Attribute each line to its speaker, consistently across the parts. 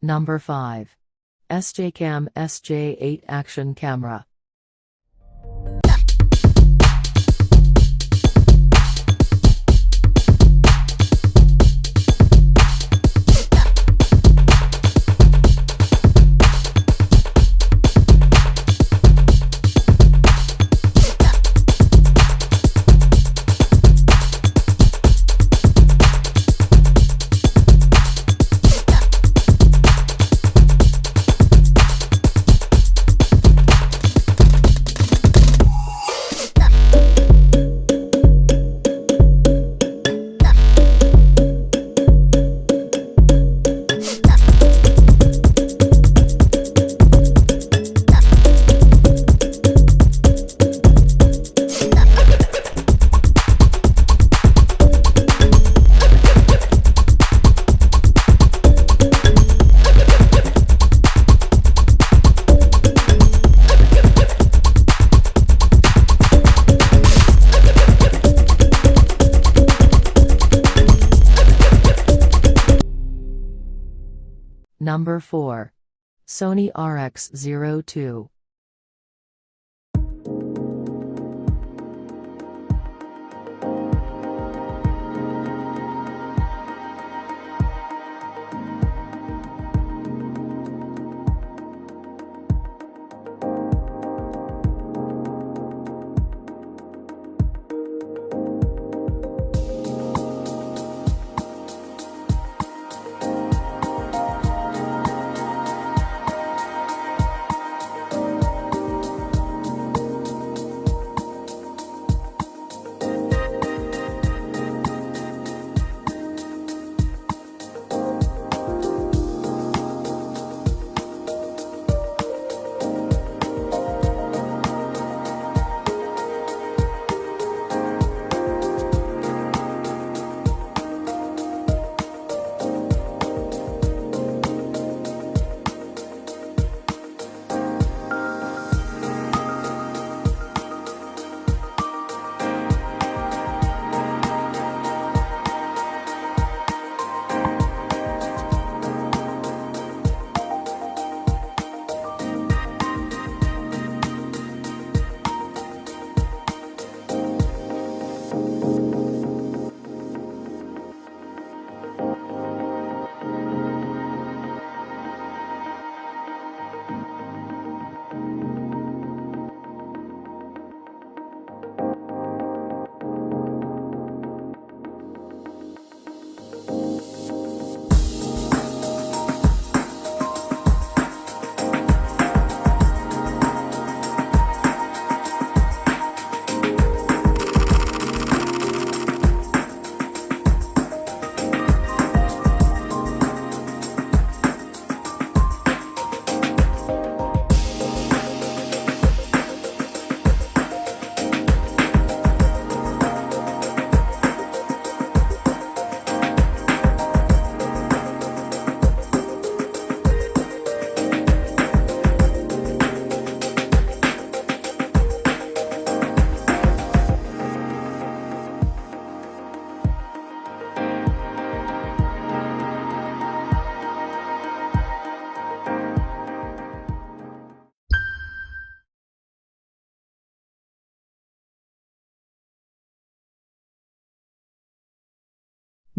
Speaker 1: Number 5. SJCAM SJ8 Action Camera. Number 4. SONY RX02.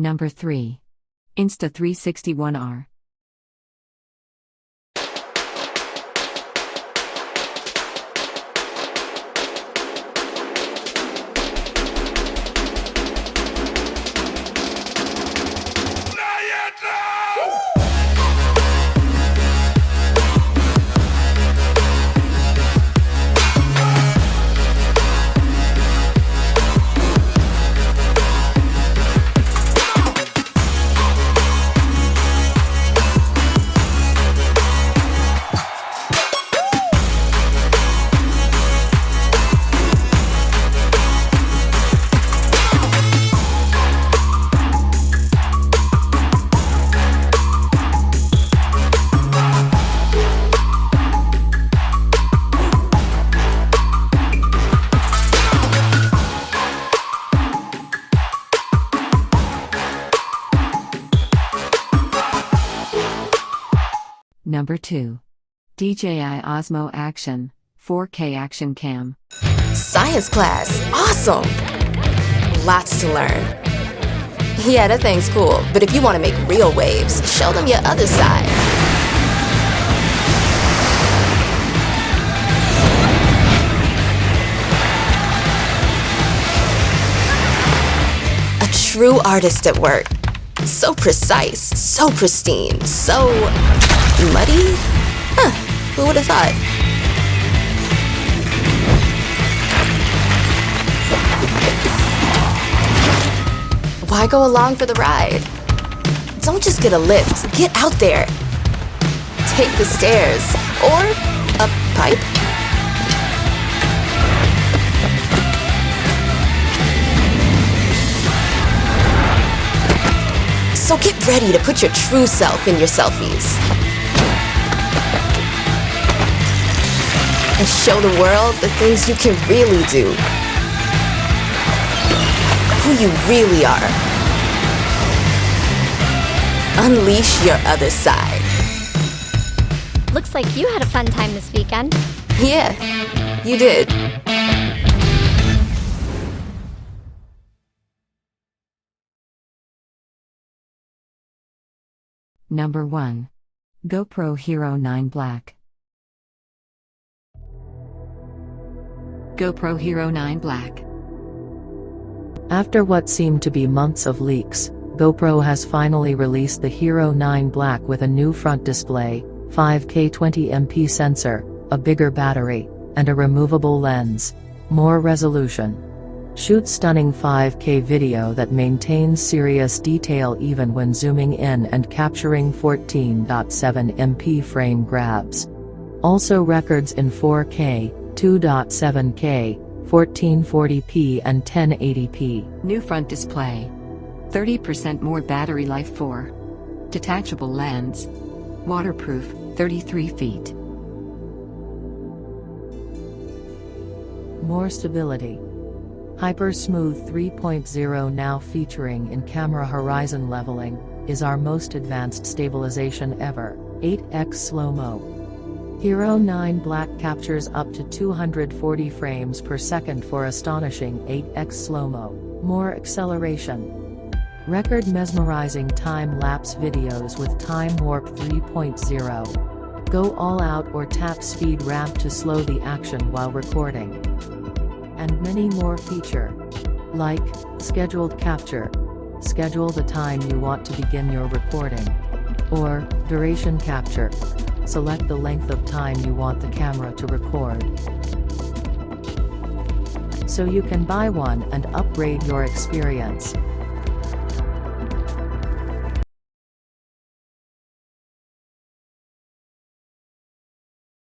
Speaker 2: Number 3. Insta361R. Number 2. DJI Osmo Action 4K Action Cam.
Speaker 3: Science class, awesome! Lots to learn. Yeah, that thing's cool, but if you want to make real waves, show them your other side. A true artist at work. So precise, so pristine, so muddy? Huh, who would have thought? Why go along for the ride? Don't just get a lift, get out there. Take the stairs, or a pipe. So get ready to put your true self in your selfies. And show the world the things you can really do. Who you really are. Unleash your other side.
Speaker 4: Looks like you had a fun time this weekend.
Speaker 3: Yeah, you did.
Speaker 2: Number 1. GoPro Hero 9 Black. GoPro Hero 9 Black.
Speaker 1: After what seemed to be months of leaks, GoPro has finally released the Hero 9 Black with a new front display, 5K 20MP sensor, a bigger battery, and a removable lens. More resolution. Shoot stunning 5K video that maintains serious detail even when zooming in and capturing 14.7MP frame grabs. Also records in 4K, 2.7K, 1440p and 1080p.
Speaker 2: New front display. 30% more battery life for. Detachable lens. Waterproof, 33 feet.
Speaker 1: More stability. Hyper Smooth 3.0, now featuring in-camera horizon leveling, is our most advanced stabilization ever. 8x slow-mo. Hero 9 Black captures up to 240 frames per second for astonishing 8x slow-mo. More acceleration. Record mesmerizing time-lapse videos with Time Warp 3.0. Go all out or tap speed ramp to slow the action while recording. And many more feature. Like, scheduled capture. Schedule the time you want to begin your recording. Or, duration capture. Select the length of time you want the camera to record. So you can buy one and upgrade your experience.